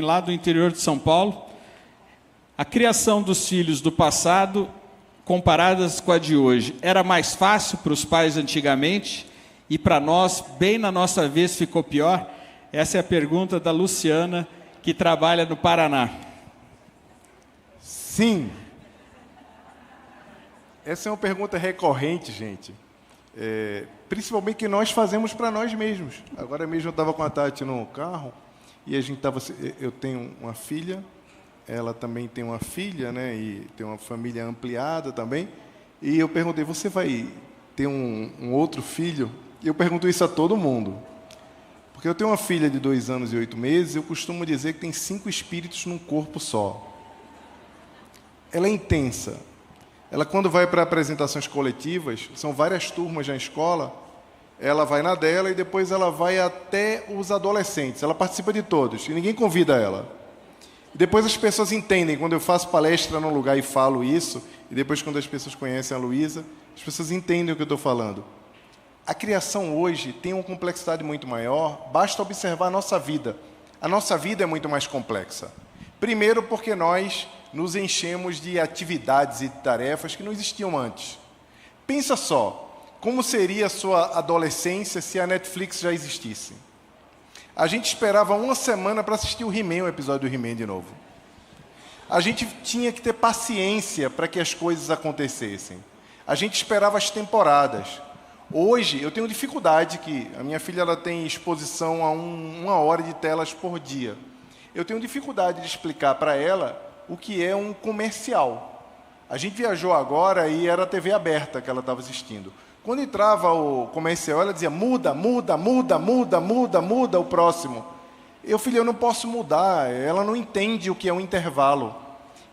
também lá do interior de São Paulo. A criação dos filhos do passado, comparadas com a de hoje, era mais fácil para os pais antigamente e para nós, bem na nossa vez, ficou pior? Essa é a pergunta da Luciana, que trabalha no Paraná. Sim. Essa é uma pergunta recorrente, gente. Principalmente que nós fazemos para nós mesmos. Agora mesmo eu estava com a Tati no carro e a gente estava. Eu tenho uma filha, ela também tem uma filha, né? E tem uma família ampliada também. E eu perguntei: você vai ter um outro filho? E eu pergunto isso a todo mundo. Porque eu tenho uma filha de 2 anos e 8 meses, eu costumo dizer que tem 5 espíritos num corpo só. Ela é intensa. Ela, quando vai para apresentações coletivas, são várias turmas na escola, ela vai na dela e depois ela vai até os adolescentes. Ela participa de todos e ninguém convida ela. E depois as pessoas entendem, quando eu faço palestra num lugar e falo isso, e depois quando as pessoas conhecem a Luísa, as pessoas entendem o que eu estou falando. A criação hoje tem uma complexidade muito maior, basta observar a nossa vida. A nossa vida é muito mais complexa. Primeiro porque nós nos enchemos de atividades e tarefas que não existiam antes. Pensa só, como seria a sua adolescência se a Netflix já existisse? A gente esperava 1 semana para assistir o He-Man, o episódio do He-Man de novo. A gente tinha que ter paciência para que as coisas acontecessem. A gente esperava as temporadas. Hoje, eu tenho dificuldade, que a minha filha ela tem exposição a 1 hora de telas por dia. Eu tenho dificuldade de explicar para ela o que é um comercial. A gente viajou agora e era a TV aberta que ela estava assistindo. Quando entrava o comercial, ela dizia: muda, muda, muda, muda, muda, muda o próximo. Eu não posso mudar, ela não entende o que é um intervalo.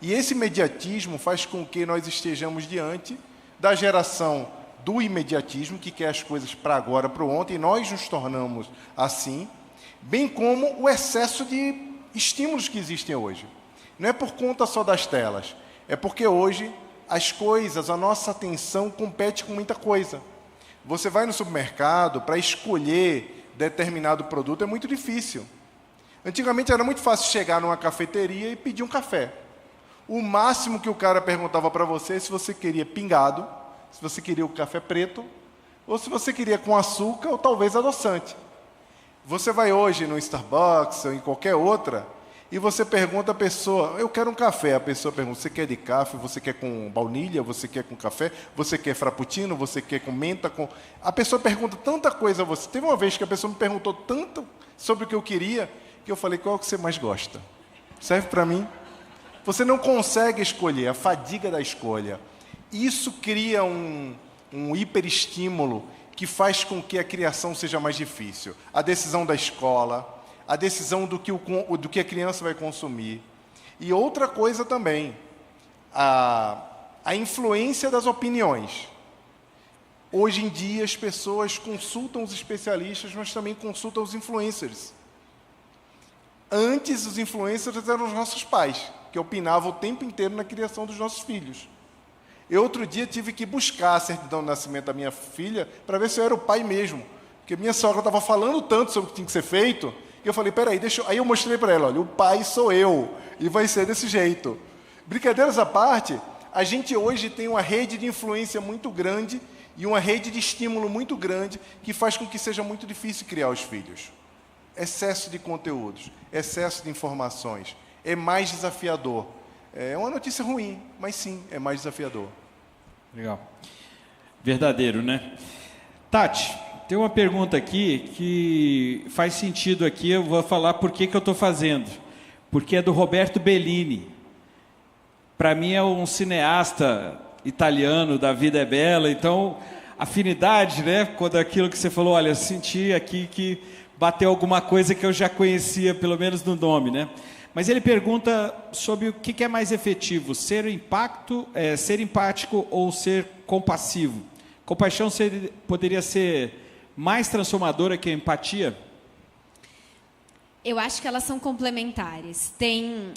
E esse imediatismo faz com que nós estejamos diante da geração do imediatismo, que quer as coisas para agora, para o ontem, e nós nos tornamos assim, bem como o excesso de estímulos que existem hoje. Não é por conta só das telas, é porque hoje as coisas, a nossa atenção compete com muita coisa. Você vai no supermercado, para escolher determinado produto é muito difícil. Antigamente era muito fácil chegar numa cafeteria e pedir um café. O máximo que o cara perguntava para você é se você queria pingado, se você queria o café preto, ou se você queria com açúcar ou talvez adoçante. Você vai hoje no Starbucks ou em qualquer outra e você pergunta à pessoa: eu quero um café. A pessoa pergunta: você quer de café? Você quer com baunilha? Você quer com café? Você quer frappuccino? Você quer com menta? A pessoa pergunta tanta coisa a você. Teve uma vez que a pessoa me perguntou tanto sobre o que eu queria, que eu falei: qual é o que você mais gosta? Serve para mim? Você não consegue escolher, a fadiga da escolha. Isso cria um hiperestímulo que faz com que a criação seja mais difícil. A decisão da escola, a decisão do que a criança vai consumir. E outra coisa também, a influência das opiniões. Hoje em dia as pessoas consultam os especialistas, mas também consultam os influencers. Antes os influencers eram os nossos pais, que opinavam o tempo inteiro na criação dos nossos filhos. Eu outro dia tive que buscar a certidão de nascimento da minha filha para ver se eu era o pai mesmo. Porque minha sogra estava falando tanto sobre o que tinha que ser feito, que eu falei: peraí, Aí eu mostrei para ela: olha, o pai sou eu, e vai ser desse jeito. Brincadeiras à parte, a gente hoje tem uma rede de influência muito grande e uma rede de estímulo muito grande que faz com que seja muito difícil criar os filhos. Excesso de conteúdos, excesso de informações, é mais desafiador. É uma notícia ruim, mas sim, é mais desafiador. Legal. Verdadeiro, né? Tati, tem uma pergunta aqui que faz sentido aqui, eu vou falar por que eu estou fazendo. Porque é do Roberto Bellini. Para mim é um cineasta italiano, da Vida é Bela, então, afinidade, né? Quando aquilo que você falou, olha, eu senti aqui que bateu alguma coisa que eu já conhecia, pelo menos no nome, né? Mas ele pergunta sobre o que é mais efetivo, ser empático ou ser compassivo. Compaixão poderia ser mais transformadora que a empatia? Eu acho que elas são complementares. Tem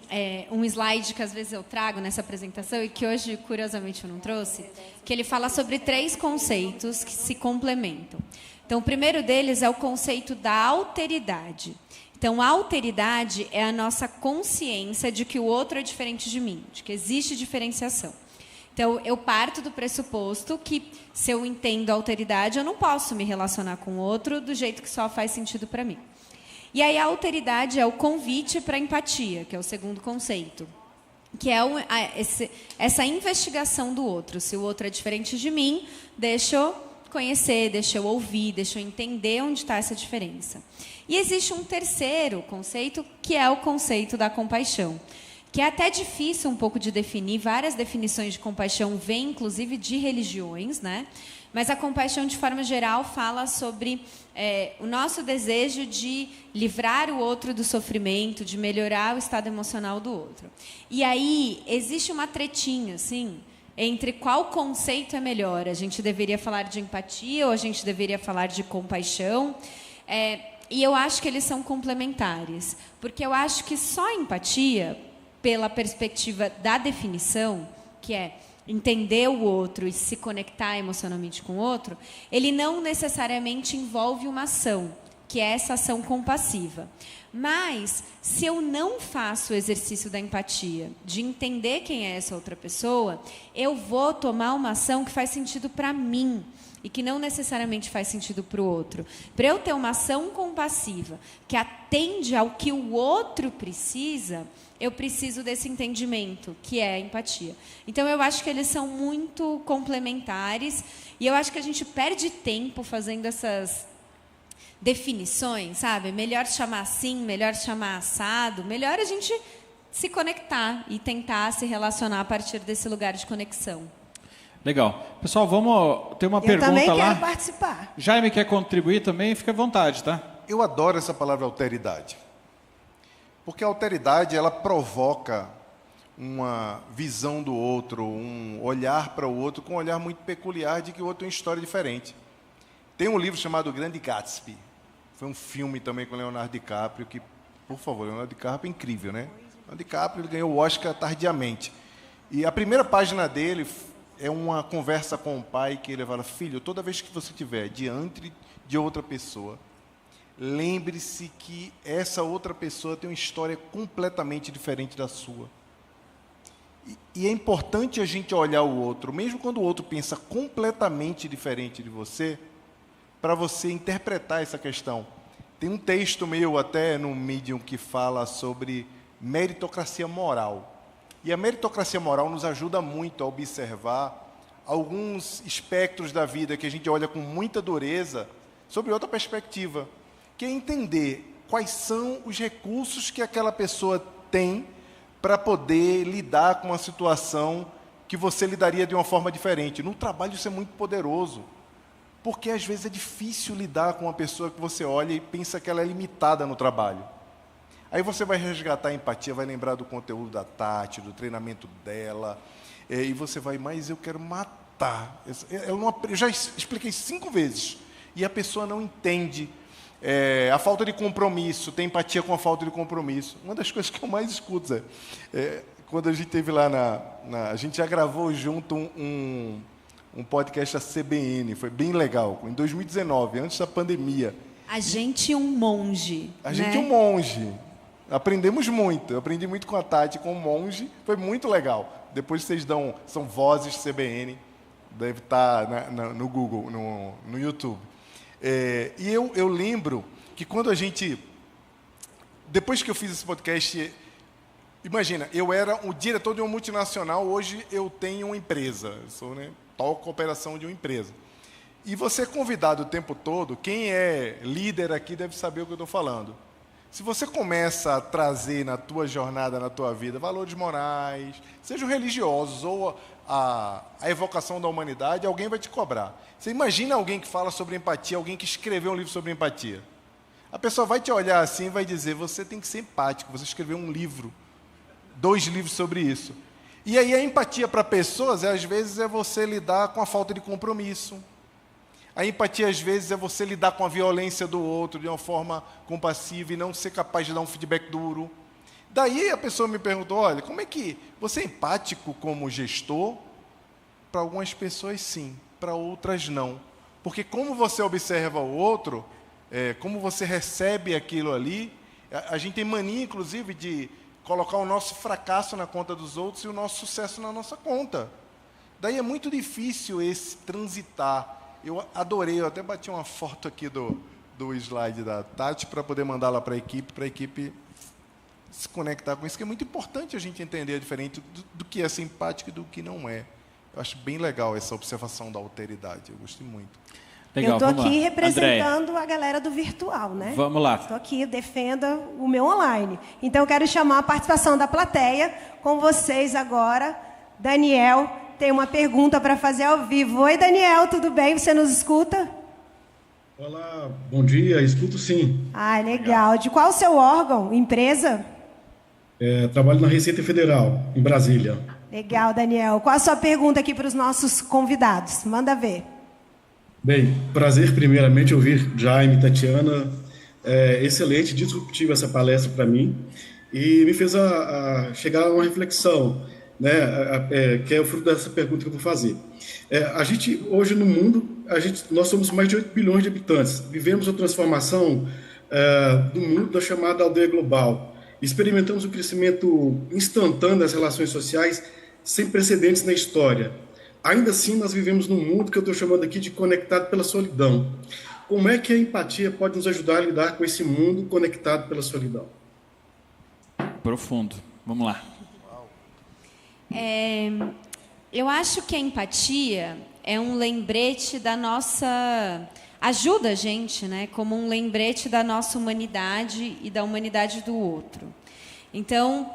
um slide que às vezes eu trago nessa apresentação e que hoje, curiosamente, eu não trouxe, que ele fala sobre 3 conceitos que se complementam. Então, o primeiro deles é o conceito da alteridade. Então, a alteridade é a nossa consciência de que o outro é diferente de mim, de que existe diferenciação. Então, eu parto do pressuposto que, se eu entendo a alteridade, eu não posso me relacionar com o outro do jeito que só faz sentido para mim. E aí, a alteridade é o convite para a empatia, que é o segundo conceito, que é essa investigação do outro. Se o outro é diferente de mim, deixa eu conhecer, deixa eu ouvir, deixa eu entender onde está essa diferença. E existe um terceiro conceito, que é o conceito da compaixão, que é até difícil um pouco de definir. Várias definições de compaixão vêm, inclusive, de religiões, né? Mas a compaixão, de forma geral, fala sobre o nosso desejo de livrar o outro do sofrimento, de melhorar o estado emocional do outro. E aí, existe uma tretinha, assim, entre qual conceito é melhor. A gente deveria falar de empatia ou a gente deveria falar de compaixão? E eu acho que eles são complementares, porque eu acho que só a empatia, pela perspectiva da definição, que é entender o outro e se conectar emocionalmente com o outro, ele não necessariamente envolve uma ação, que é essa ação compassiva. Mas, se eu não faço o exercício da empatia, de entender quem é essa outra pessoa, eu vou tomar uma ação que faz sentido para mim e que não necessariamente faz sentido para o outro. Para eu ter uma ação compassiva que atende ao que o outro precisa, eu preciso desse entendimento, que é a empatia. Então, eu acho que eles são muito complementares e eu acho que a gente perde tempo fazendo essas definições, sabe? Melhor chamar assim, melhor chamar assado. Melhor a gente se conectar e tentar se relacionar a partir desse lugar de conexão. Legal. Pessoal, vamos ter uma pergunta lá. Eu também quero participar. Jaime quer contribuir também? Fica à vontade, tá? Eu adoro essa palavra alteridade. Porque a alteridade, ela provoca uma visão do outro, um olhar para o outro com um olhar muito peculiar de que o outro tem uma história diferente. Tem um livro chamado O Grande Gatsby. Foi um filme também com Leonardo DiCaprio, que, por favor, Leonardo DiCaprio é incrível, né? Leonardo DiCaprio, ele ganhou o Oscar tardiamente. E a primeira página dele é uma conversa com o pai, que ele fala: filho, toda vez que você estiver diante de outra pessoa, lembre-se que essa outra pessoa tem uma história completamente diferente da sua. E é importante a gente olhar o outro, mesmo quando o outro pensa completamente diferente de você, para você interpretar essa questão. Tem um texto meu até no Medium que fala sobre meritocracia moral. E a meritocracia moral nos ajuda muito a observar alguns espectros da vida que a gente olha com muita dureza sobre outra perspectiva, que é entender quais são os recursos que aquela pessoa tem para poder lidar com uma situação que você lidaria de uma forma diferente. No trabalho isso é muito poderoso, porque às vezes é difícil lidar com uma pessoa que você olha e pensa que ela é limitada no trabalho. Aí você vai resgatar a empatia, vai lembrar do conteúdo da Tati, do treinamento dela, e você vai: mas eu quero matar. Eu já expliquei 5 vezes, e a pessoa não entende. A falta de compromisso, tem empatia com a falta de compromisso. Uma das coisas que eu mais escuto quando a gente esteve lá a gente já gravou junto um podcast da CBN, foi bem legal, em 2019, antes da pandemia. A gente um monge. A gente um monge. Aprendemos muito. Eu aprendi muito com a Tati, com o monge. Foi muito legal. Depois vocês são vozes CBN, deve estar no Google, no YouTube. E eu lembro que quando a gente... Depois que eu fiz esse podcast, imagina, eu era o diretor de uma multinacional, hoje eu tenho uma empresa. Eu sou, toco a operação de uma empresa. E você é convidado o tempo todo, quem é líder aqui deve saber o que eu estou falando. Se você começa a trazer na tua jornada, na tua vida, valores morais, sejam religiosos ou a evocação da humanidade, alguém vai te cobrar. Você imagina alguém que fala sobre empatia, alguém que escreveu um livro sobre empatia. A pessoa vai te olhar assim e vai dizer: você tem que ser empático, você escreveu um livro, 2 livros sobre isso. E aí a empatia para pessoas, às vezes, é você lidar com a falta de compromisso. A empatia, às vezes, é você lidar com a violência do outro de uma forma compassiva e não ser capaz de dar um feedback duro. Daí a pessoa me perguntou: olha, como é que você é empático como gestor? Para algumas pessoas, sim. Para outras, não. Porque como você observa o outro, como você recebe aquilo ali, A gente tem mania, inclusive, de colocar o nosso fracasso na conta dos outros e o nosso sucesso na nossa conta. Daí é muito difícil esse transitar. Eu adorei, eu até bati uma foto aqui do slide da Tati para poder mandar lá para a equipe se conectar com isso, que é muito importante a gente entender a diferença do que é simpático e do que não é. Eu acho bem legal essa observação da alteridade, eu gostei muito. Legal, eu estou aqui lá. representando Andréia, a galera do virtual, né? vamos lá. Estou aqui, defenda o meu online. Então, eu quero chamar a participação da plateia com vocês agora. Daniel tem uma pergunta para fazer ao vivo. Oi, Daniel, tudo bem? Você nos escuta? Olá, bom dia, escuto sim. Ah, legal. De qual o seu órgão? Empresa? Trabalho na Receita Federal, em Brasília. Legal, Daniel. Qual a sua pergunta aqui para os nossos convidados? Manda ver. Bem, prazer primeiramente ouvir Jaime e Tatiana. Excelente, disruptiva essa palestra para mim e me fez chegar a uma reflexão, né, que é o fruto dessa pergunta que eu vou fazer. A gente, hoje no mundo, nós somos mais de 8 bilhões de habitantes. Vivemos a transformação do mundo da chamada aldeia global. Experimentamos o crescimento instantâneo das relações sociais sem precedentes na história. Ainda assim, nós vivemos num mundo que eu estou chamando aqui de conectado pela solidão. Como é que a empatia pode nos ajudar a lidar com esse mundo conectado pela solidão? Profundo. Vamos lá. Eu acho que a empatia é um lembrete da nossa... Ajuda a gente, né? Como um lembrete da nossa humanidade e da humanidade do outro. Então,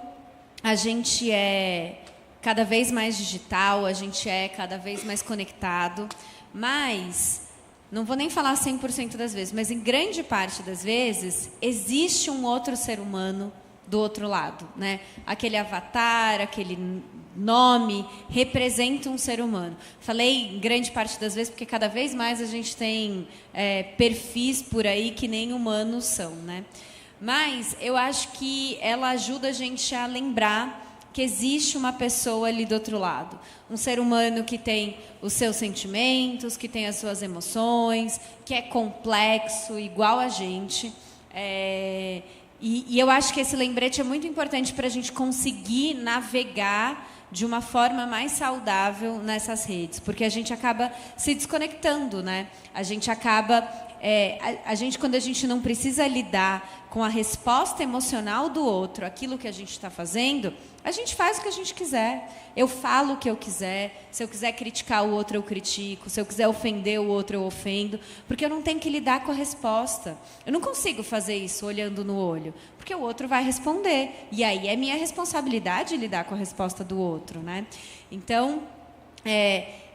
a gente é cada vez mais digital, a gente é cada vez mais conectado, mas, não vou nem falar 100% das vezes, mas em grande parte das vezes, existe um outro ser humano do outro lado, né? Aquele avatar, aquele nome representa um ser humano. Falei em grande parte das vezes porque cada vez mais a gente tem perfis por aí que nem humanos são, né? Mas eu acho que ela ajuda a gente a lembrar que existe uma pessoa ali do outro lado. Um ser humano que tem os seus sentimentos, que tem as suas emoções, que é complexo, igual a gente. E eu acho que esse lembrete é muito importante para a gente conseguir navegar de uma forma mais saudável nessas redes, porque a gente acaba se desconectando, né? A gente acaba... quando a gente não precisa lidar com a resposta emocional do outro, aquilo que a gente está fazendo, a gente faz o que a gente quiser. Eu falo o que eu quiser. Se eu quiser criticar o outro, eu critico. Se eu quiser ofender o outro, eu ofendo. Porque eu não tenho que lidar com a resposta. Eu não consigo fazer isso olhando no olho, porque o outro vai responder. E aí é minha responsabilidade lidar com a resposta do outro, né? Então,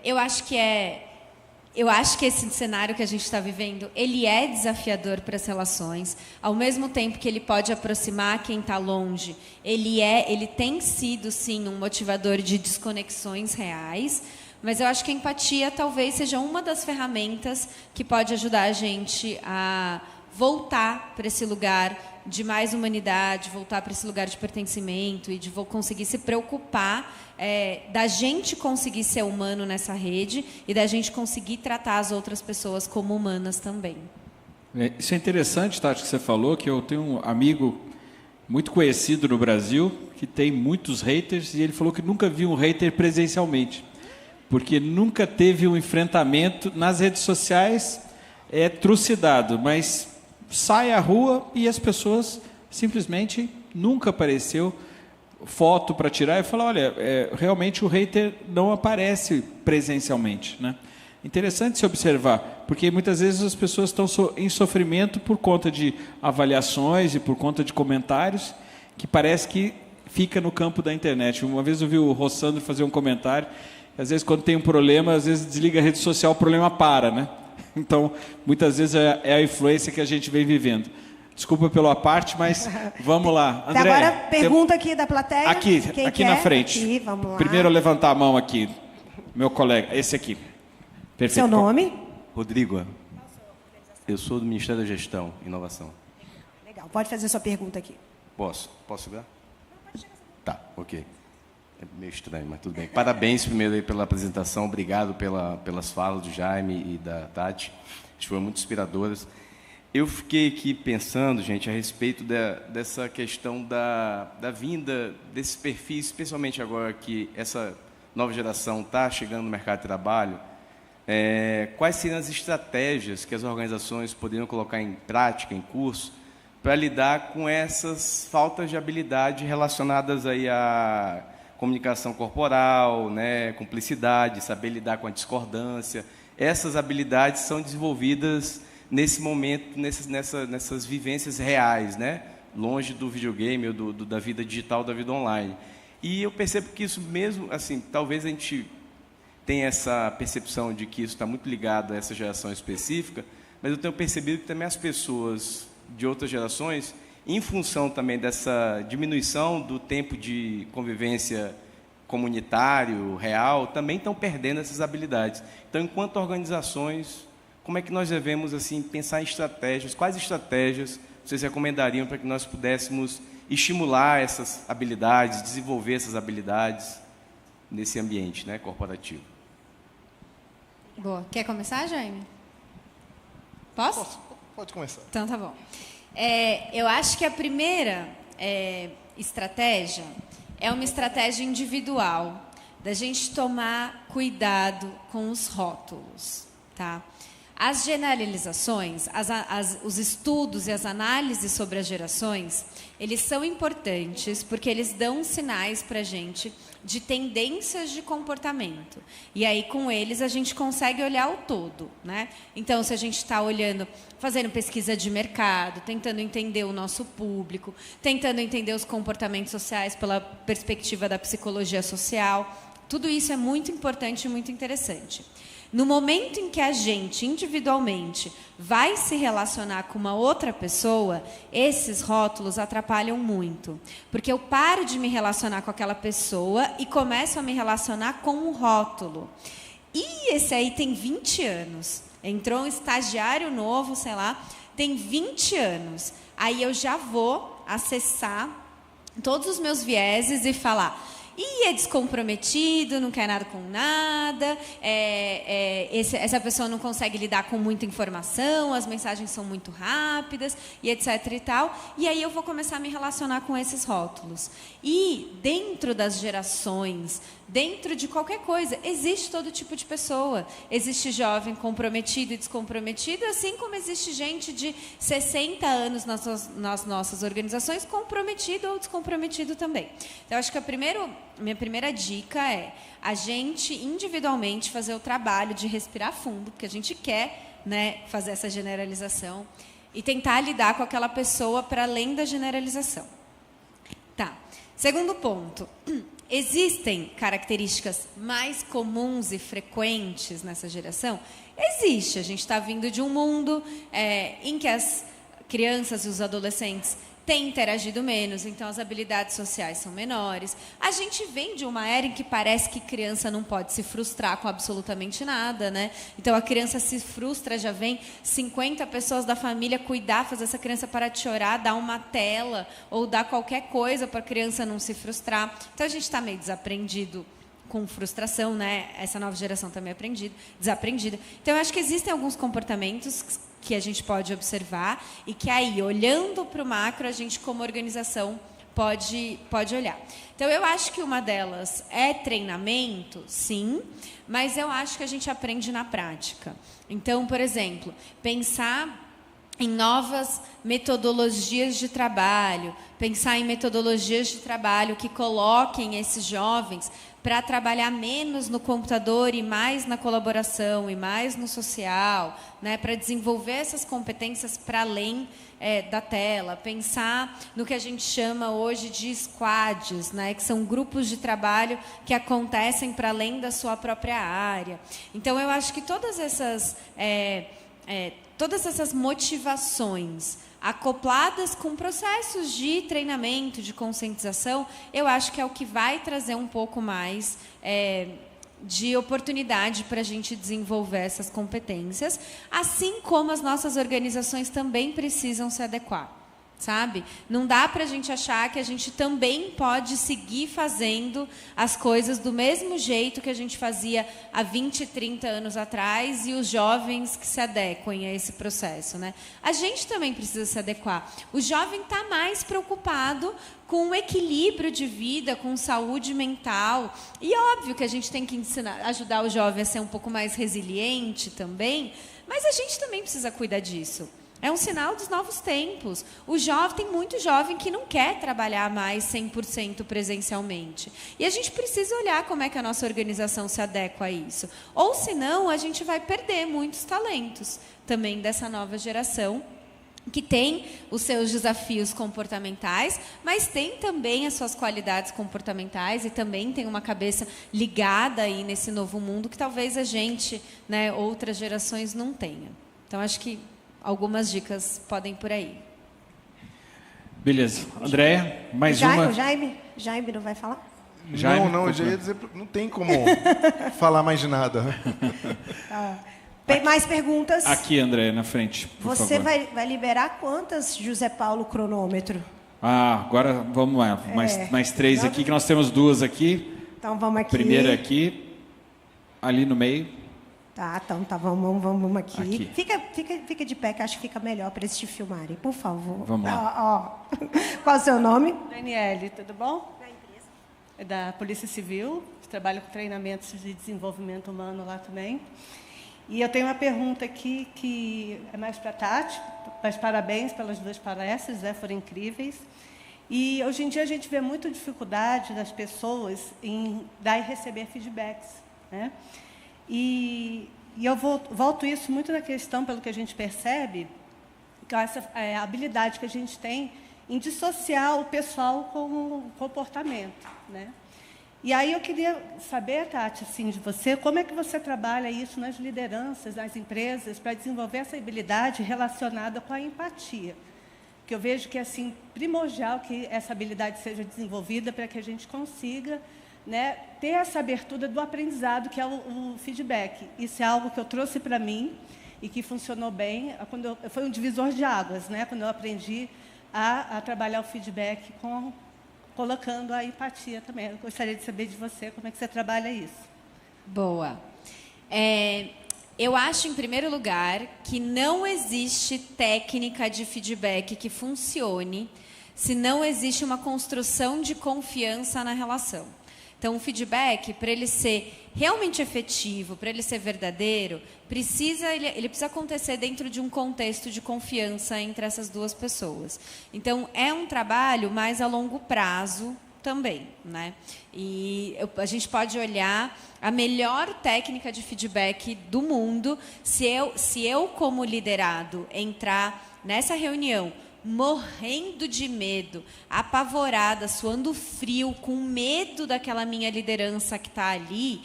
eu acho que esse cenário que a gente está vivendo, ele é desafiador para as relações. Ao mesmo tempo que ele pode aproximar quem está longe, ele tem sido, sim, um motivador de desconexões reais. Mas eu acho que a empatia talvez seja uma das ferramentas que pode ajudar a gente a voltar para esse lugar de mais humanidade, voltar para esse lugar de pertencimento e de conseguir se preocupar da gente conseguir ser humano nessa rede e da gente conseguir tratar as outras pessoas como humanas também. Isso é interessante, Tati, que você falou, que eu tenho um amigo muito conhecido no Brasil que tem muitos haters e ele falou que nunca viu um hater presencialmente, porque nunca teve um enfrentamento nas redes sociais, trucidado, mas sai à rua e as pessoas simplesmente nunca apareceu foto para tirar e falar, olha, realmente o hater não aparece presencialmente, né? Interessante se observar, porque muitas vezes as pessoas estão em sofrimento por conta de avaliações e por conta de comentários que parece que fica no campo da internet. Uma vez eu vi o Rossandro fazer um comentário, às vezes quando tem um problema, às vezes desliga a rede social, o problema para, né? Então, muitas vezes é a influência que a gente vem vivendo. Desculpa pela parte, mas vamos lá. André, agora, pergunta aqui da plateia. Aqui na frente. Aqui, vamos lá. Primeiro levantar a mão aqui. Meu colega, esse aqui. Perfeito. Seu nome? Rodrigo. Eu sou do Ministério da Gestão e Inovação. Legal, pode fazer sua pergunta aqui. Posso segurar? Tá, ok. É meio estranho, mas tudo bem. Parabéns primeiro aí pela apresentação. Obrigado pelas falas do Jaime e da Tati. Acho que foram muito inspiradoras. Eu fiquei aqui pensando, gente, a respeito dessa questão da vinda desses perfis, especialmente agora que essa nova geração está chegando no mercado de trabalho. Quais seriam as estratégias que as organizações poderiam colocar em prática, em curso, para lidar com essas faltas de habilidade relacionadas aí à comunicação corporal, né, cumplicidade, saber lidar com a discordância. Essas habilidades são desenvolvidas nesse momento, nessas vivências reais, né, longe do videogame ou da vida digital, da vida online. E eu percebo que isso mesmo, assim, talvez a gente tenha essa percepção de que isso está muito ligado a essa geração específica, mas eu tenho percebido que também as pessoas de outras gerações, em função também dessa diminuição do tempo de convivência comunitário, real, também estão perdendo essas habilidades. Então, enquanto organizações, como é que nós devemos assim pensar em estratégias? Quais estratégias vocês recomendariam para que nós pudéssemos estimular essas habilidades, desenvolver essas habilidades nesse ambiente, né, corporativo? Boa. Quer começar, Jaime? Posso? Pode começar. Então, tá bom. Eu acho que a primeira estratégia é uma estratégia individual, da gente tomar cuidado com os rótulos, tá? As generalizações, os estudos e as análises sobre as gerações, eles são importantes porque eles dão sinais para a gente de tendências de comportamento. E aí, com eles, a gente consegue olhar o todo, né? Então, se a gente está olhando, fazendo pesquisa de mercado, tentando entender o nosso público, tentando entender os comportamentos sociais pela perspectiva da psicologia social, tudo isso é muito importante e muito interessante. No momento em que a gente, individualmente, vai se relacionar com uma outra pessoa, esses rótulos atrapalham muito. Porque eu paro de me relacionar com aquela pessoa e começo a me relacionar com um rótulo. E esse aí tem 20 anos. Entrou um estagiário novo, sei lá, tem 20 anos. Aí eu já vou acessar todos os meus vieses e falar... E é descomprometido, não quer nada com nada, essa pessoa não consegue lidar com muita informação, as mensagens são muito rápidas, e etc. e tal. E aí eu vou começar a me relacionar com esses rótulos. E dentro das gerações, dentro de qualquer coisa, existe todo tipo de pessoa. Existe jovem comprometido e descomprometido, assim como existe gente de 60 anos nas nossas organizações, comprometido ou descomprometido também. Então, eu acho que minha primeira dica é a gente individualmente fazer o trabalho de respirar fundo, porque a gente quer, né, fazer essa generalização e tentar lidar com aquela pessoa para além da generalização. Tá. Segundo ponto. Existem características mais comuns e frequentes nessa geração? Existe. A gente está vindo de um mundo em que as crianças e os adolescentes têm interagido menos, então as habilidades sociais são menores. A gente vem de uma era em que parece que criança não pode se frustrar com absolutamente nada, né? Então a criança se frustra, já vem 50 pessoas da família cuidar, fazer essa criança parar de chorar, dar uma tela ou dar qualquer coisa para a criança não se frustrar. Então a gente está meio desaprendido com frustração, né? Essa nova geração também é desaprendida. Então eu acho que existem alguns comportamentos que a gente pode observar e que aí, olhando para o macro, a gente, como organização, pode olhar. Então, eu acho que uma delas é treinamento, sim, mas eu acho que a gente aprende na prática. Então, por exemplo, pensar em novas metodologias de trabalho, pensar em metodologias de trabalho que coloquem esses jovens para trabalhar menos no computador e mais na colaboração e mais no social, né, para desenvolver essas competências para além da tela, pensar no que a gente chama hoje de squads, né, que são grupos de trabalho que acontecem para além da sua própria área. Então, eu acho que todas essas motivações acopladas com processos de treinamento, de conscientização, eu acho que é o que vai trazer um pouco mais de oportunidade para a gente desenvolver essas competências, assim como as nossas organizações também precisam se adequar. sabe? Não dá para a gente achar que a gente também pode seguir fazendo as coisas do mesmo jeito que a gente fazia há 20, 30 anos atrás e os jovens que se adequem a esse processo, né? A gente também precisa se adequar. O jovem está mais preocupado com o equilíbrio de vida, com saúde mental. E óbvio que a gente tem que ajudar o jovem a ser um pouco mais resiliente também, mas a gente também precisa cuidar disso. É um sinal dos novos tempos. O jovem, tem muito jovem que não quer trabalhar mais 100% presencialmente. E a gente precisa olhar como é que a nossa organização se adequa a isso. Ou senão, a gente vai perder muitos talentos também dessa nova geração, que tem os seus desafios comportamentais, mas tem também as suas qualidades comportamentais e também tem uma cabeça ligada aí nesse novo mundo que talvez a gente, né, outras gerações não tenha. Então, acho que algumas dicas podem ir por aí. Beleza. Andréia, mais uma. Jaime não vai falar? Jaime, não, eu já ia dizer, não tem como falar mais de nada. Mais perguntas? Aqui, Andréia, na frente, por Você favor. vai liberar quantas, José Paulo, cronômetro? Agora vamos lá. Mais 3 aqui, que nós temos 2 aqui. Então vamos aqui. Primeira aqui, ali no meio. Tá, então tá, vamos aqui. Aqui. Fica de pé, que acho que fica melhor para eles te filmarem, por favor. Vamos lá. Qual o seu nome? Daniele, tudo bom? Da empresa. É da Polícia Civil, trabalho com treinamentos de desenvolvimento humano lá também. E eu tenho uma pergunta aqui que é mais para a Tati, mas parabéns pelas 2 palestras, né, foram incríveis. E hoje em dia a gente vê muita dificuldade das pessoas em dar e receber feedbacks, né? E eu volto isso muito na questão, pelo que a gente percebe, que essa habilidade que a gente tem em dissociar o pessoal com o comportamento, né? E aí eu queria saber, Tati, assim, de você, como é que você trabalha isso nas lideranças, nas empresas, para desenvolver essa habilidade relacionada com a empatia? Que eu vejo que é assim, primordial que essa habilidade seja desenvolvida para que a gente consiga, né, ter essa abertura do aprendizado, que é o feedback. Isso é algo que eu trouxe para mim e que funcionou bem. Foi um divisor de águas, né, quando eu aprendi a trabalhar o feedback colocando a empatia também. Eu gostaria de saber de você como é que você trabalha isso. Boa. Eu acho, em primeiro lugar, que não existe técnica de feedback que funcione se não existe uma construção de confiança na relação. Então, o feedback, para ele ser realmente efetivo, para ele ser verdadeiro, ele precisa acontecer dentro de um contexto de confiança entre essas duas pessoas. Então, é um trabalho mais a longo prazo também, né? E a gente pode olhar a melhor técnica de feedback do mundo, se eu como liderado, entrar nessa reunião morrendo de medo, apavorada, suando frio, com medo daquela minha liderança que está ali,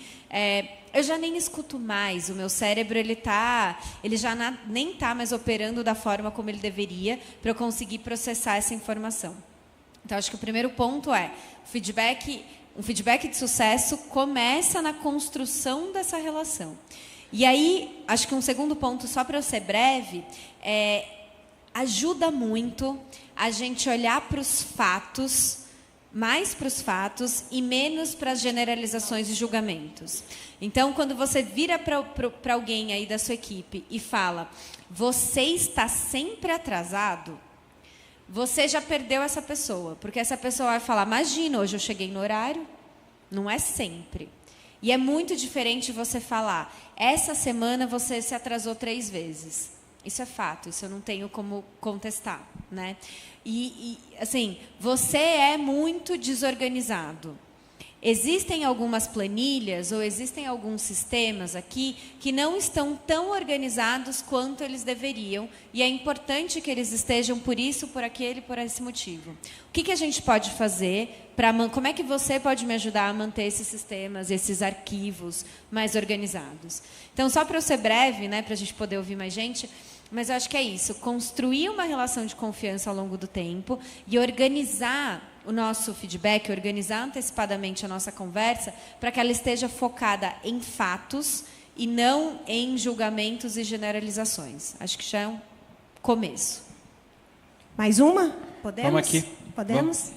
eu já nem escuto mais. O meu cérebro ele já nem está mais operando da forma como ele deveria para eu conseguir processar essa informação. Então, acho que o primeiro ponto é um feedback de sucesso começa na construção dessa relação. E aí, acho que um segundo ponto, só para eu ser breve, ajuda muito a gente olhar para os fatos, mais para os fatos e menos para as generalizações e julgamentos. Então, quando você vira para alguém aí da sua equipe e fala, você está sempre atrasado, você já perdeu essa pessoa, porque essa pessoa vai falar, imagina, hoje eu cheguei no horário, não é sempre. E é muito diferente você falar, essa semana você se atrasou 3 vezes. Isso é fato, isso eu não tenho como contestar, né? E assim, você é muito desorganizado. Existem algumas planilhas ou existem alguns sistemas aqui que não estão tão organizados quanto eles deveriam e é importante que eles estejam por isso, por aquele, por esse motivo. O que a gente pode fazer como é que você pode me ajudar a manter esses sistemas, esses arquivos mais organizados? Então, só para eu ser breve, né, para a gente poder ouvir mais gente, mas eu acho que é isso, construir uma relação de confiança ao longo do tempo e organizar o nosso feedback, organizar antecipadamente a nossa conversa para que ela esteja focada em fatos e não em julgamentos e generalizações. Acho que já é um começo. Mais uma? Podemos? Vamos aqui. Podemos?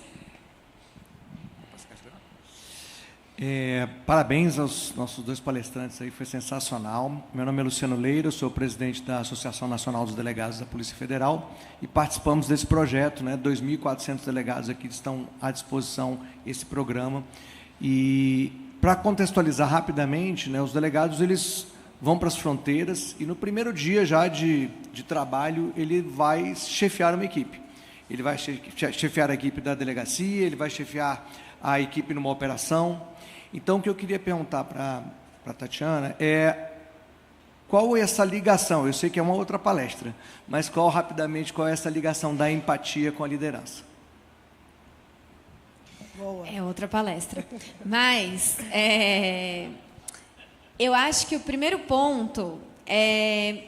Parabéns aos nossos 2 palestrantes aí, foi sensacional. Meu nome é Luciano Leira, eu sou presidente da Associação Nacional dos Delegados da Polícia Federal e participamos desse projeto, né? 2.400 delegados aqui estão à disposição esse programa. E para contextualizar rapidamente, né, os delegados eles vão para as fronteiras e no primeiro dia já de trabalho ele vai chefiar uma equipe. Ele vai chefiar a equipe da delegacia, ele vai chefiar a equipe numa operação. Então, o que eu queria perguntar para a Tatiana é qual é essa ligação? Eu sei que é uma outra palestra, mas qual é essa ligação da empatia com a liderança? Boa. É outra palestra. Mas eu acho que o primeiro ponto é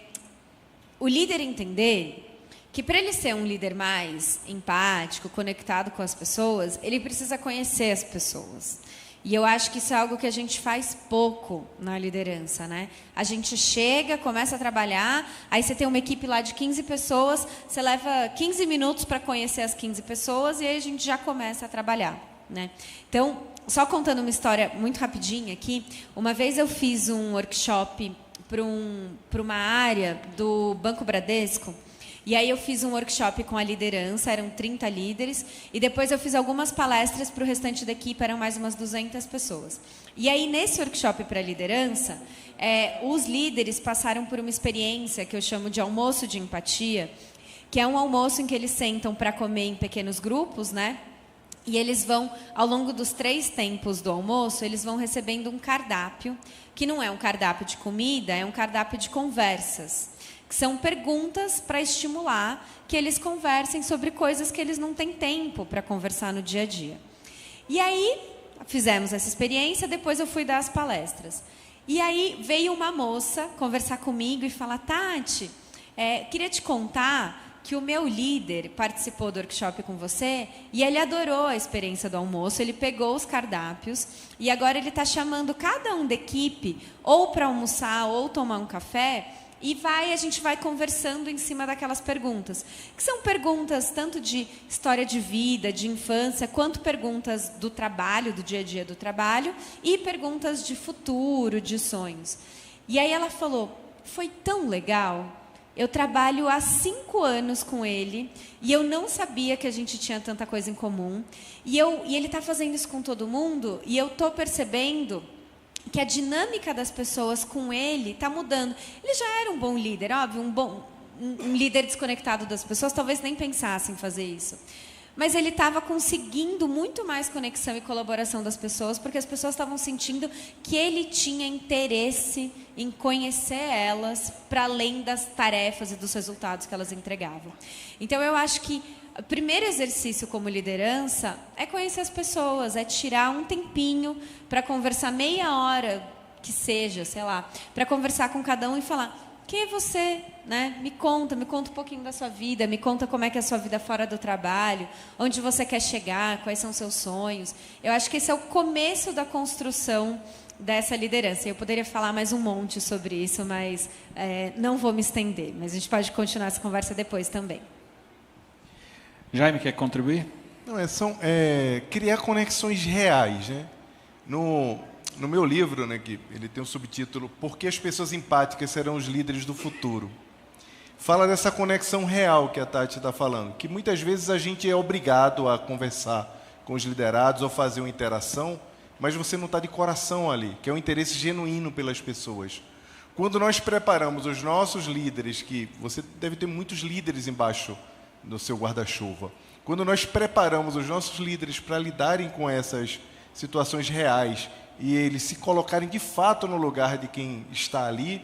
o líder entender que para ele ser um líder mais empático, conectado com as pessoas, ele precisa conhecer as pessoas. E eu acho que isso é algo que a gente faz pouco na liderança, né? A gente chega, começa a trabalhar, aí você tem uma equipe lá de 15 pessoas, você leva 15 minutos para conhecer as 15 pessoas e aí a gente já começa a trabalhar, né? Então, só contando uma história muito rapidinha aqui, uma vez eu fiz um workshop para uma área do Banco Bradesco. E aí eu fiz um workshop com a liderança, eram 30 líderes, e depois eu fiz algumas palestras para o restante da equipe, eram mais umas 200 pessoas. E aí, nesse workshop para a liderança, os líderes passaram por uma experiência que eu chamo de almoço de empatia, que é um almoço em que eles sentam para comer em pequenos grupos, né? E eles vão, ao longo dos 3 tempos do almoço, eles vão recebendo um cardápio, que não é um cardápio de comida, é um cardápio de conversas. Que são perguntas para estimular que eles conversem sobre coisas que eles não têm tempo para conversar no dia a dia. E aí, fizemos essa experiência, depois eu fui dar as palestras. E aí, veio uma moça conversar comigo e falar, Tati, queria te contar que o meu líder participou do workshop com você e ele adorou a experiência do almoço, ele pegou os cardápios e agora ele está chamando cada um da equipe ou para almoçar ou tomar um café. E a gente vai conversando em cima daquelas perguntas, que são perguntas tanto de história de vida, de infância, quanto perguntas do trabalho, do dia a dia do trabalho, e perguntas de futuro, de sonhos. E aí ela falou, foi tão legal, eu trabalho há 5 anos com ele, e eu não sabia que a gente tinha tanta coisa em comum, e ele está fazendo isso com todo mundo, e eu estou percebendo que a dinâmica das pessoas com ele está mudando. Ele já era um bom líder, óbvio, um líder desconectado das pessoas, talvez nem pensasse em fazer isso. Mas ele estava conseguindo muito mais conexão e colaboração das pessoas, porque as pessoas estavam sentindo que ele tinha interesse em conhecer elas, para além das tarefas e dos resultados que elas entregavam. Então, eu acho que o primeiro exercício como liderança é conhecer as pessoas, é tirar um tempinho para conversar meia hora, que seja, sei lá, para conversar com cada um e falar, quem é você? Né? Me conta um pouquinho da sua vida, me conta como é que é a sua vida fora do trabalho, onde você quer chegar, quais são seus sonhos. Eu acho que esse é o começo da construção dessa liderança. Eu poderia falar mais um monte sobre isso, mas não vou me estender, mas a gente pode continuar essa conversa depois também. Jaime, quer contribuir? Não, criar conexões reais, né? No meu livro, né, que ele tem um subtítulo Por que as pessoas empáticas serão os líderes do futuro? Fala dessa conexão real que a Tati está falando, que muitas vezes a gente é obrigado a conversar com os liderados ou fazer uma interação, mas você não está de coração ali, que é um interesse genuíno pelas pessoas. Quando nós preparamos os nossos líderes, que você deve ter muitos líderes embaixo no seu guarda-chuva. Quando nós preparamos os nossos líderes para lidarem com essas situações reais e eles se colocarem de fato no lugar de quem está ali,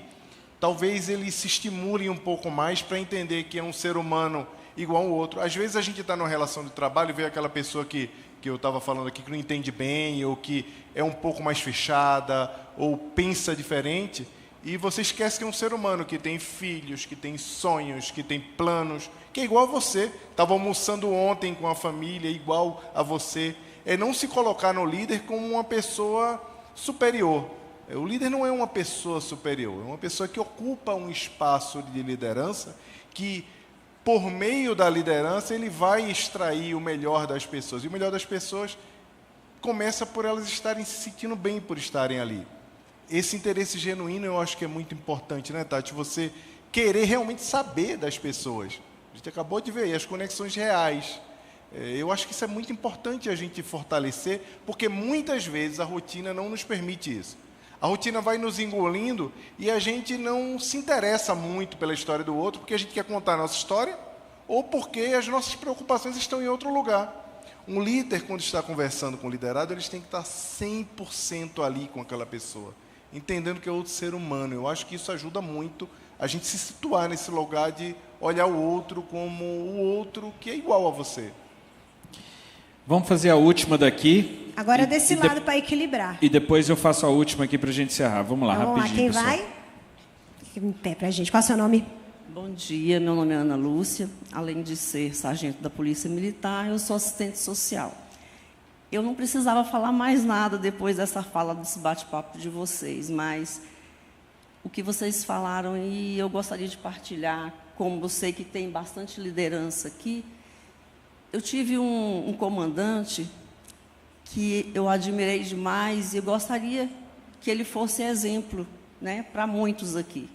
talvez eles se estimulem um pouco mais para entender que é um ser humano igual ao outro. Às vezes a gente está numa relação de trabalho e vê aquela pessoa que eu estava falando aqui, que não entende bem, ou que é um pouco mais fechada, ou pensa diferente, e você esquece que é um ser humano que tem filhos, que tem sonhos, que tem planos, que é igual a você. Estava almoçando ontem com a família, igual a você. É não se colocar no líder como uma pessoa superior. O líder não é uma pessoa superior, é uma pessoa que ocupa um espaço de liderança que por meio da liderança, ele vai extrair o melhor das pessoas. E o melhor das pessoas começa por elas estarem se sentindo bem por estarem ali. Esse interesse genuíno eu acho que é muito importante, né, Tati? Você querer realmente saber das pessoas. A gente acabou de ver aí as conexões reais. Eu acho que isso é muito importante a gente fortalecer, porque muitas vezes a rotina não nos permite isso. A rotina vai nos engolindo e a gente não se interessa muito pela história do outro, porque a gente quer contar a nossa história ou porque as nossas preocupações estão em outro lugar. Um líder, quando está conversando com o liderado, eles têm que estar 100% ali com aquela pessoa, entendendo que é outro ser humano. Eu acho que isso ajuda muito a gente se situar nesse lugar de olhar o outro como o outro que é igual a você. Vamos fazer a última daqui. Agora desse lado para equilibrar. E depois eu faço a última aqui para a gente encerrar. Vamos lá, então, rapidinho, vamos lá, quem pessoal. vai? Fique em pé para a gente. Qual é o seu nome? Bom dia, meu nome é Ana Lúcia. Além de ser sargento da Polícia Militar, eu sou assistente social. Eu não precisava falar mais nada depois dessa fala, desse bate-papo de vocês, mas o que vocês falaram, e eu gostaria de partilhar, como eu sei que tem bastante liderança aqui. Eu tive um comandante que eu admirei demais e eu gostaria que ele fosse exemplo, né, para muitos aqui.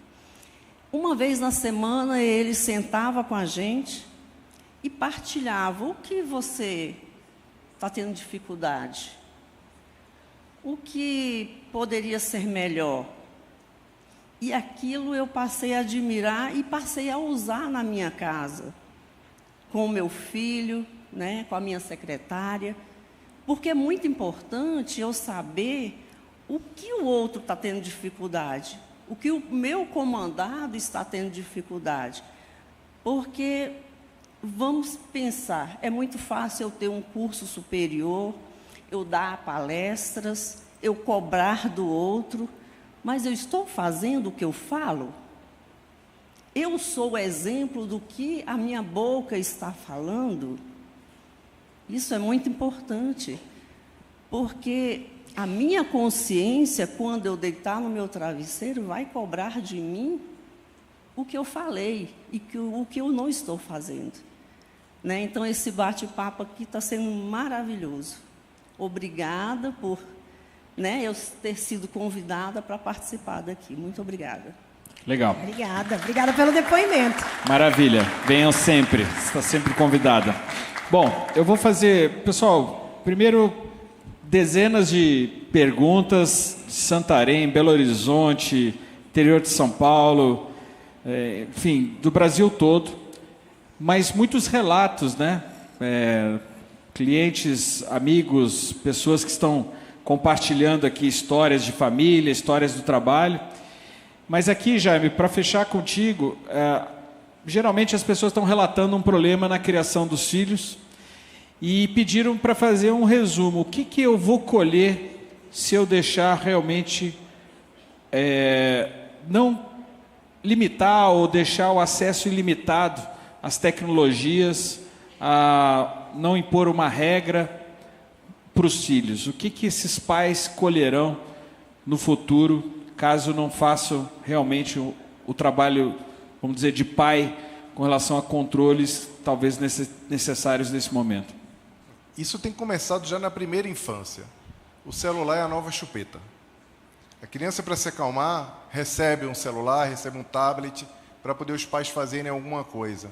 Uma vez na semana, ele sentava com a gente e partilhava o que você está tendo dificuldade, o que poderia ser melhor. E aquilo eu passei a admirar e passei a usar na minha casa, com o meu filho, né, com a minha secretária, porque é muito importante eu saber o que o outro está tendo dificuldade, o que o meu comandado está tendo dificuldade. Porque, vamos pensar, é muito fácil eu ter um curso superior, eu dar palestras, eu cobrar do outro, mas eu estou fazendo o que eu falo? Eu sou o exemplo do que a minha boca está falando? Isso é muito importante, porque a minha consciência, quando eu deitar no meu travesseiro, vai cobrar de mim o que eu falei e o que eu não estou fazendo. Né? Então, esse bate-papo aqui está sendo maravilhoso. Obrigada por, né, eu ter sido convidada para participar daqui. Muito obrigada. Legal. Obrigada pelo depoimento. Maravilha, venham sempre, você está sempre convidada. Bom, eu vou fazer, pessoal, primeiro dezenas de perguntas de Santarém, Belo Horizonte, interior de São Paulo, enfim, do Brasil todo, mas muitos relatos, né? Clientes, amigos, pessoas que estão compartilhando aqui histórias de família, histórias do trabalho. Mas aqui, Jaime, para fechar contigo, geralmente as pessoas estão relatando um problema na criação dos filhos e pediram para fazer um resumo. O que eu vou colher se eu deixar realmente não limitar ou deixar o acesso ilimitado às tecnologias, a não impor uma regra para os filhos? O que esses pais colherão no futuro, caso não façam realmente o trabalho, vamos dizer, de pai com relação a controles talvez necessários nesse momento? Isso tem começado já na primeira infância. O celular é a nova chupeta. A criança, para se acalmar, recebe um celular, recebe um tablet, para poder os pais fazerem alguma coisa.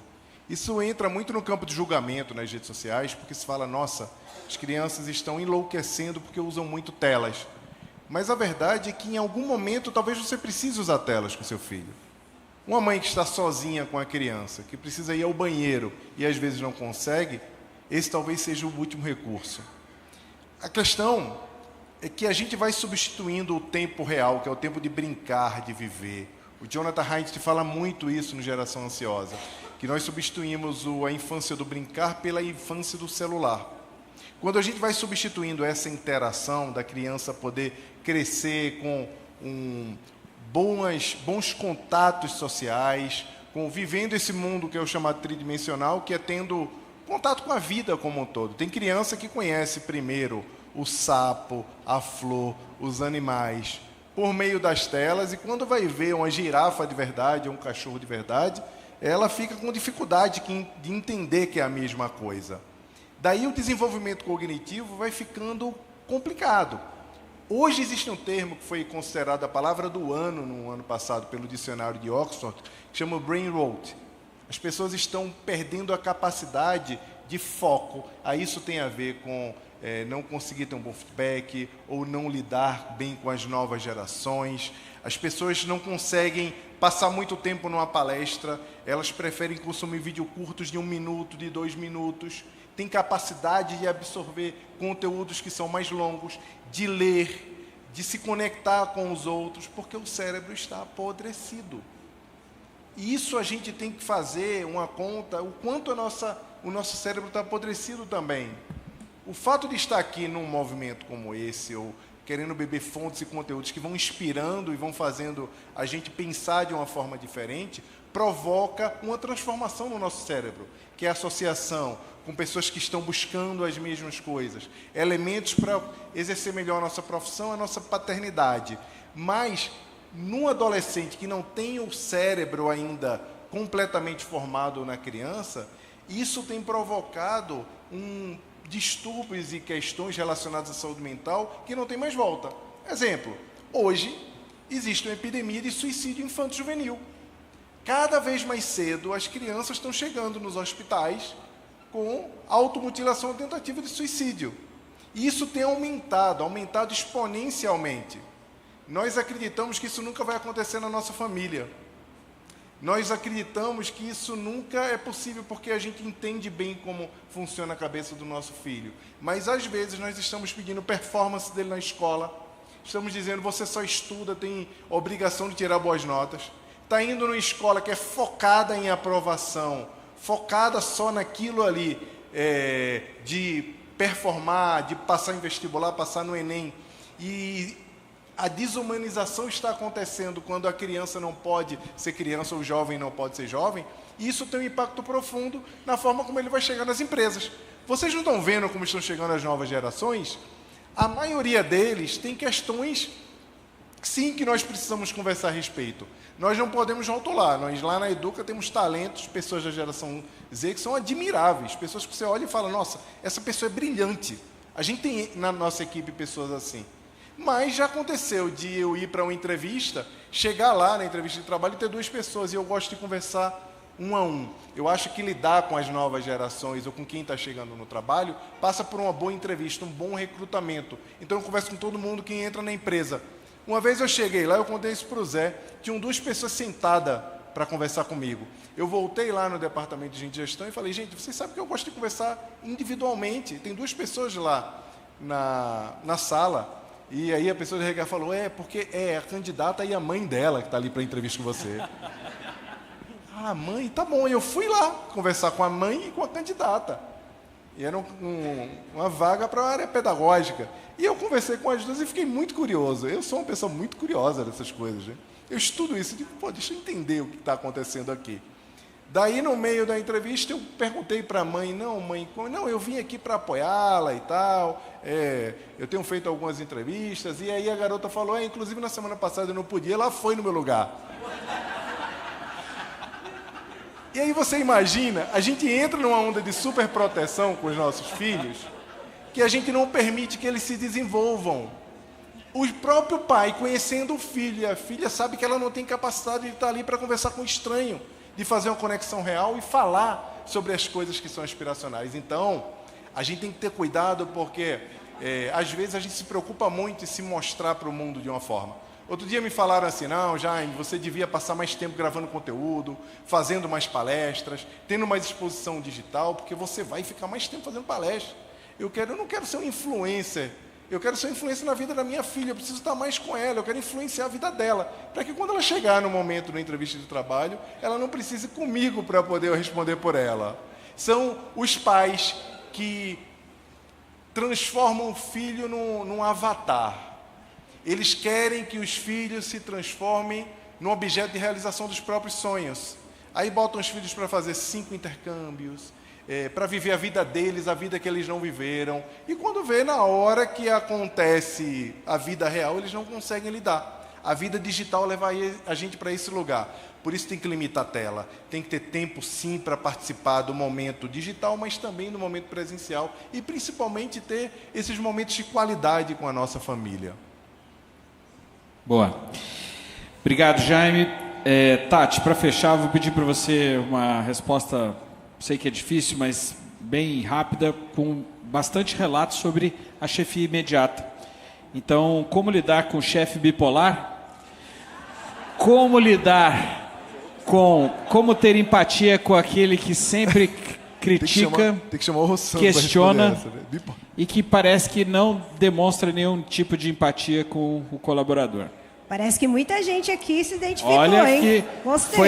Isso entra muito no campo de julgamento nas redes sociais, porque se fala, nossa, as crianças estão enlouquecendo porque usam muito telas. Mas a verdade é que em algum momento talvez você precise usar telas com seu filho. Uma mãe que está sozinha com a criança, que precisa ir ao banheiro e às vezes não consegue, esse talvez seja o último recurso. A questão é que a gente vai substituindo o tempo real, que é o tempo de brincar, de viver. O Jonathan Haidt fala muito isso no Geração Ansiosa, que nós substituímos a infância do brincar pela infância do celular. Quando a gente vai substituindo essa interação da criança poder crescer com bons contatos sociais, vivendo esse mundo que é o chamado tridimensional, que é tendo contato com a vida como um todo. Tem criança que conhece primeiro o sapo, a flor, os animais, por meio das telas, e quando vai ver uma girafa de verdade, um cachorro de verdade, ela fica com dificuldade de entender que é a mesma coisa. Daí o desenvolvimento cognitivo vai ficando complicado. Hoje existe um termo que foi considerado a palavra do ano, no ano passado, pelo dicionário de Oxford, que chama brain rot. As pessoas estão perdendo a capacidade de foco. Aí isso tem a ver com não conseguir ter um bom feedback, ou não lidar bem com as novas gerações. As pessoas não conseguem passar muito tempo numa palestra, elas preferem consumir vídeos curtos de 1 minuto, de 2 minutos. Tem capacidade de absorver conteúdos que são mais longos, de ler, de se conectar com os outros, porque o cérebro está apodrecido. E isso a gente tem que fazer uma conta, o quanto o nosso cérebro está apodrecido também. O fato de estar aqui num movimento como esse, ou querendo beber fontes e conteúdos que vão inspirando e vão fazendo a gente pensar de uma forma diferente, provoca uma transformação no nosso cérebro, que é a associação com pessoas que estão buscando as mesmas coisas, elementos para exercer melhor a nossa profissão, a nossa paternidade. Mas, num adolescente que não tem o cérebro ainda completamente formado na criança, isso tem provocado distúrbios e questões relacionadas à saúde mental que não tem mais volta. Exemplo, hoje existe uma epidemia de suicídio infanto-juvenil. Cada vez mais cedo as crianças estão chegando nos hospitais com automutilação ou tentativa de suicídio. E isso tem aumentado exponencialmente. Nós acreditamos que isso nunca vai acontecer na nossa família. Nós acreditamos que isso nunca é possível porque a gente entende bem como funciona a cabeça do nosso filho. Mas, às vezes, nós estamos pedindo performance dele na escola. Estamos dizendo, você só estuda, tem obrigação de tirar boas notas. Está indo numa escola que é focada em aprovação, focada só naquilo ali, de performar, de passar em vestibular, passar no Enem. E a desumanização está acontecendo quando a criança não pode ser criança ou o jovem não pode ser jovem. E isso tem um impacto profundo na forma como ele vai chegar nas empresas. Vocês não estão vendo como estão chegando as novas gerações? A maioria deles tem questões, sim, que nós precisamos conversar a respeito. Nós não podemos rotular. Nós lá na Educa temos talentos, pessoas da geração Z que são admiráveis. Pessoas que você olha e fala, nossa, essa pessoa é brilhante. A gente tem na nossa equipe pessoas assim. Mas já aconteceu de eu ir para uma entrevista, chegar lá na entrevista de trabalho e ter 2 pessoas, e eu gosto de conversar 1 a 1. Eu acho que lidar com as novas gerações ou com quem está chegando no trabalho passa por uma boa entrevista, um bom recrutamento. Então eu converso com todo mundo que entra na empresa. Uma vez eu cheguei lá, eu contei isso para o Zé, tinham 2 pessoas sentadas para conversar comigo. Eu voltei lá no departamento de gestão e falei, gente, vocês sabem que eu gosto de conversar individualmente. Tem 2 pessoas lá na sala. E aí a pessoa de RH falou, porque é a candidata e a mãe dela que está ali para entrevista com você. Ah, mãe, tá bom. E eu fui lá conversar com a mãe e com a candidata. E era uma vaga para a área pedagógica. E eu conversei com as 2 e fiquei muito curioso. Eu sou uma pessoa muito curiosa dessas coisas, né? Eu estudo isso e digo, deixa eu entender o que está acontecendo aqui. Daí, no meio da entrevista, eu perguntei para a mãe, não, eu vim aqui para apoiá-la e tal, eu tenho feito algumas entrevistas, e aí a garota falou, inclusive na semana passada eu não podia, ela foi no meu lugar. E aí você imagina, a gente entra numa onda de superproteção com os nossos filhos, que a gente não permite que eles se desenvolvam. O próprio pai, conhecendo o filho e a filha, sabe que ela não tem capacidade de estar ali para conversar com um estranho, de fazer uma conexão real e falar sobre as coisas que são aspiracionais. Então, a gente tem que ter cuidado porque, às vezes, a gente se preocupa muito em se mostrar para o mundo de uma forma. Outro dia me falaram assim, não, Jaime, você devia passar mais tempo gravando conteúdo, fazendo mais palestras, tendo mais exposição digital, porque você vai ficar mais tempo fazendo palestra. Eu não quero ser um influencer. Eu quero ser influência na vida da minha filha, eu preciso estar mais com ela, eu quero influenciar a vida dela, para que quando ela chegar no momento da entrevista de trabalho, ela não precise ir comigo para poder responder por ela. São os pais que transformam o filho num avatar. Eles querem que os filhos se transformem num objeto de realização dos próprios sonhos. Aí botam os filhos para fazer 5 intercâmbios, para viver a vida deles, a vida que eles não viveram. E quando vê, na hora que acontece a vida real, eles não conseguem lidar. a vida digital leva a gente para esse lugar. Por isso tem que limitar a tela, tem que ter tempo sim para participar do momento digital, mas também do momento presencial e principalmente ter esses momentos de qualidade com a nossa família. Boa. Obrigado, Jaime. Tati, para fechar, vou pedir para você uma resposta, sei que é difícil, mas bem rápida, com bastante relatos sobre a chefia imediata. Então, como lidar com o chefe bipolar? Como lidar como ter empatia com aquele que sempre critica, tem que chamar o Rossano questiona essa, né? e que parece que não demonstra nenhum tipo de empatia com o colaborador? Parece que muita gente aqui se identificou, Olha hein? que Gostei.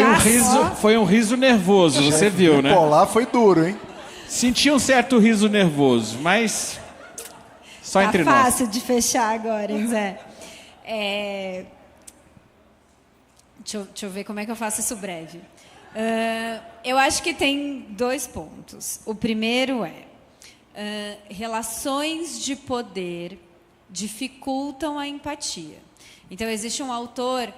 foi um riso nervoso, você viu, né? Bipolar foi duro, hein? Senti um certo riso nervoso, mas só entre nós. Tá fácil de fechar agora, hein, Zé? Deixa eu ver como é que eu faço isso breve. Eu acho que tem 2 pontos. O primeiro relações de poder dificultam a empatia. Então, existe um autor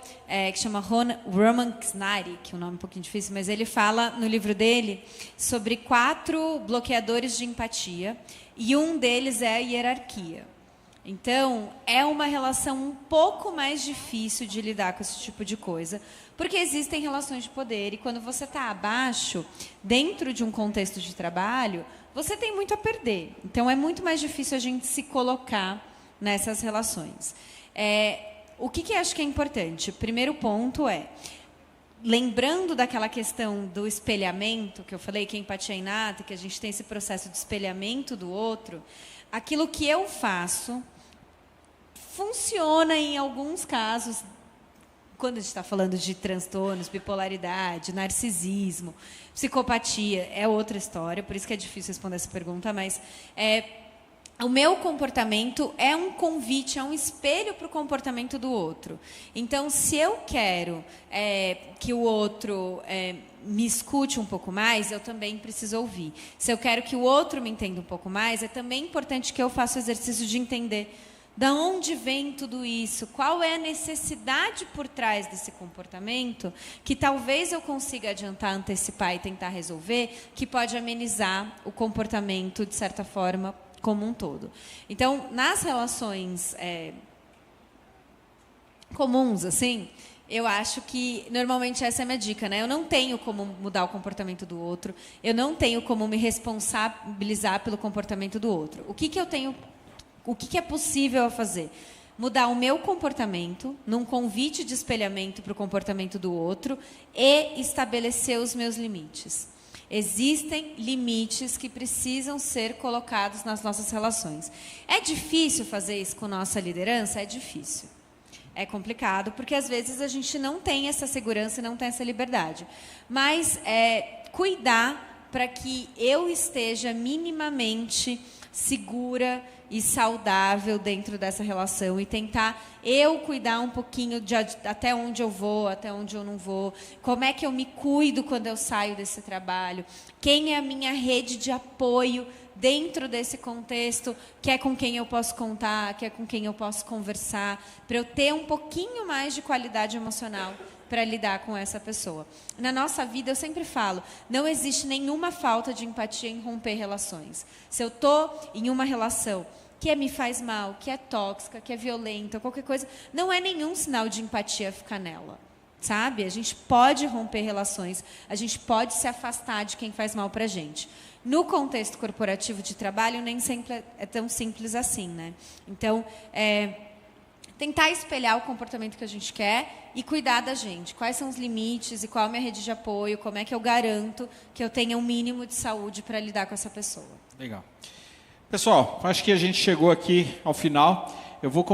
que chama Roman Ksnari, que é um nome um pouquinho difícil, mas ele fala no livro dele sobre 4 bloqueadores de empatia, e um deles é a hierarquia. Então, é uma relação um pouco mais difícil de lidar com esse tipo de coisa, porque existem relações de poder, e quando você está abaixo, dentro de um contexto de trabalho, você tem muito a perder. Então, é muito mais difícil a gente se colocar nessas relações. O que acho que é importante? O primeiro ponto lembrando daquela questão do espelhamento, que eu falei, que a empatia é inata, que a gente tem esse processo de espelhamento do outro, aquilo que eu faço funciona em alguns casos, quando a gente está falando de transtornos, bipolaridade, narcisismo, psicopatia, é outra história, por isso que é difícil responder essa pergunta, mas o meu comportamento é um convite, é um espelho para o comportamento do outro. Então, se eu quero que o outro me escute um pouco mais, eu também preciso ouvir. Se eu quero que o outro me entenda um pouco mais, é também importante que eu faça o exercício de entender da onde vem tudo isso, qual é a necessidade por trás desse comportamento, que talvez eu consiga adiantar, antecipar e tentar resolver, que pode amenizar o comportamento, de certa forma, como um todo. Então, nas relações comuns, assim, eu acho que, normalmente, essa é a minha dica, né? Eu não tenho como mudar o comportamento do outro, eu não tenho como me responsabilizar pelo comportamento do outro. O que eu tenho, o que é possível fazer? Mudar o meu comportamento num convite de espelhamento para o comportamento do outro e estabelecer os meus limites. Existem limites que precisam ser colocados nas nossas relações. É difícil fazer isso com nossa liderança? É difícil. É complicado, porque às vezes a gente não tem essa segurança e não tem essa liberdade. Mas cuidar para que eu esteja minimamente segura e saudável dentro dessa relação e tentar eu cuidar um pouquinho de até onde eu vou, até onde eu não vou, como é que eu me cuido quando eu saio desse trabalho, quem é a minha rede de apoio dentro desse contexto, que é com quem eu posso contar, que é com quem eu posso conversar, para eu ter um pouquinho mais de qualidade emocional para lidar com essa pessoa. Na nossa vida, eu sempre falo, não existe nenhuma falta de empatia em romper relações. Se eu estou em uma relação que me faz mal, que é tóxica, que é violenta, qualquer coisa, não é nenhum sinal de empatia ficar nela. Sabe? A gente pode romper relações, a gente pode se afastar de quem faz mal para a gente. No contexto corporativo de trabalho, nem sempre é tão simples assim, né? Então, tentar espelhar o comportamento que a gente quer e cuidar da gente. Quais são os limites e qual é a minha rede de apoio, como é que eu garanto que eu tenha um mínimo de saúde para lidar com essa pessoa. Legal. Pessoal, acho que a gente chegou aqui ao final. Eu vou